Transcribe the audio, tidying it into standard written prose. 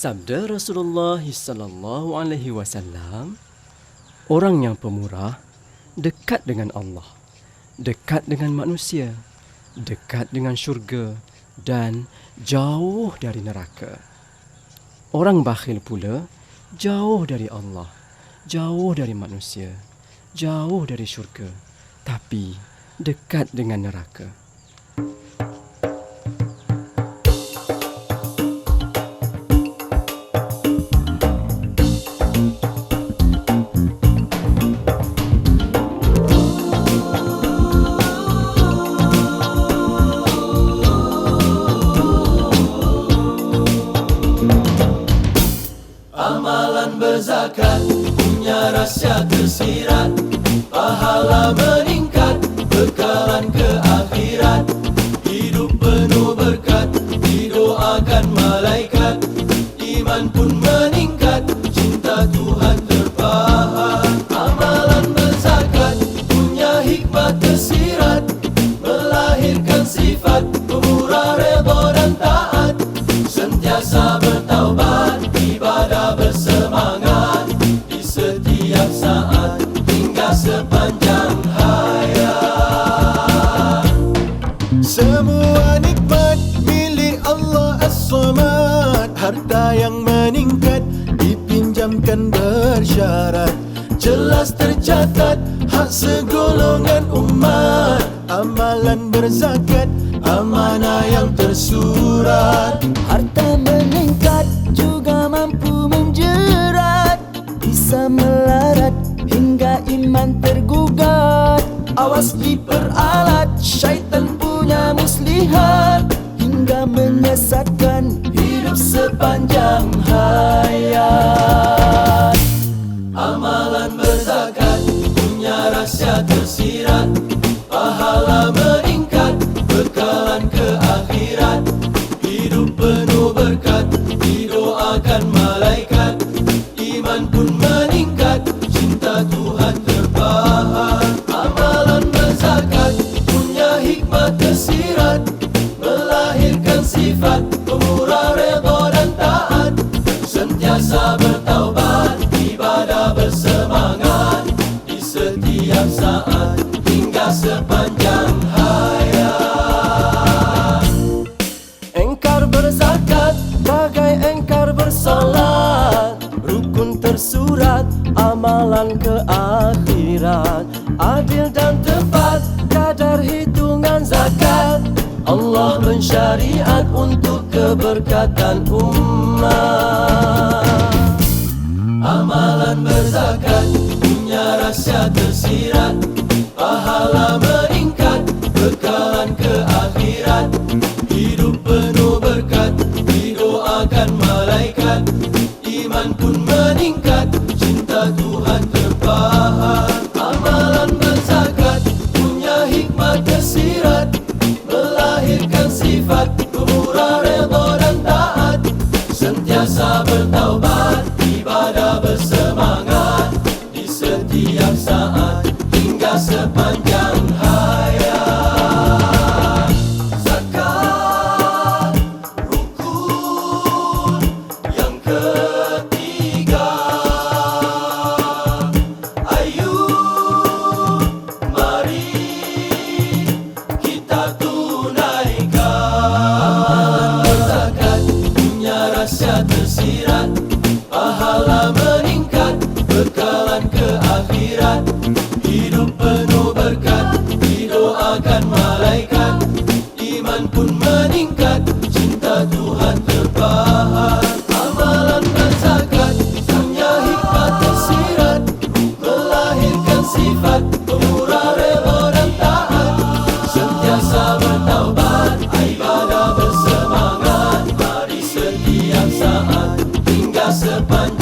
Sabda Rasulullah sallallahu alaihi wasallam, orang yang pemurah dekat dengan Allah, dekat dengan manusia, dekat dengan syurga dan jauh dari neraka. Orang bakhil pula jauh dari Allah, jauh dari manusia, jauh dari syurga, tapi dekat dengan neraka. Amalan berzakat punya rahsia tersirat, pahala meningkat, bekalan ke akhirat. Hidup penuh berkat, didoakan malaikat, iman pun meningkat, cinta Tuhan terpahat. Amalan berzakat punya hikmah tersirat, melahirkan sifat pemurah, redha dan taat, sentiasa bertaubat, ibadah bersemangat di setiap saat hingga sepanjang hayat. Semua nikmat milik Allah As-Samad, harta yang meningkat dipinjamkan bersyarat, Jelas tercatat hak segolongan umat, amalan berzakat amanah yang tersurat. Harta meningkat juga mampu menjerat, bisa melarat hingga iman tergugat. Awas diperalat, syaitan punya muslihat, hingga menyesatkan hidup sepanjang hayat. Amalan berzakat punya rahsia tersirat, pahala meningkat, bekalan ke akhirat. Hidup penuh berkat, didoakan malaikat, iman pun meningkat, cinta Tuhan terpahat. Amalan berzakat punya hikmah tersirat, melahirkan sifat pemurah, redha dan taat, sentiasa bertaubat, ibadah bersemangat di setiap saat hingga sepanjang hayat. Engkar berzakat bagai engkar bersolat, rukun tersurat, amalan ke akhirat. Adil dan tepat kadar hitungan zakat, Allah mensyariat untuk keberkatan umat. Amalan berzakat punya rahsia tersirat, pahala meningkat, bekalan ke akhirat. Hidup penuh berkat, didoakan malaikat, iman pun meningkat, cinta Tuhan terpahat. Amalan berzakat punya hikmah tersirat, melahirkan sifat pemurah, redha dan taat, sentiasa bertaubat, ibadah bersemangat di setiap saat hingga sepanjang hayat. Zakat rukun yang ketiga, ayo mari kita tunaikan. Amalan berzakat punya rahsia tersirat, pahala meningkat, bekalan ke akhirat. Hidup penuh berkat, didoakan malaikat, iman pun meningkat, cinta Tuhan terpahat. Amalan berzakat punya hikmah tersirat, melahirkan sifat pemurah, redha dan taat, sentiasa bertaubat, ibadah bersemangat di setiap saat hingga sepanjang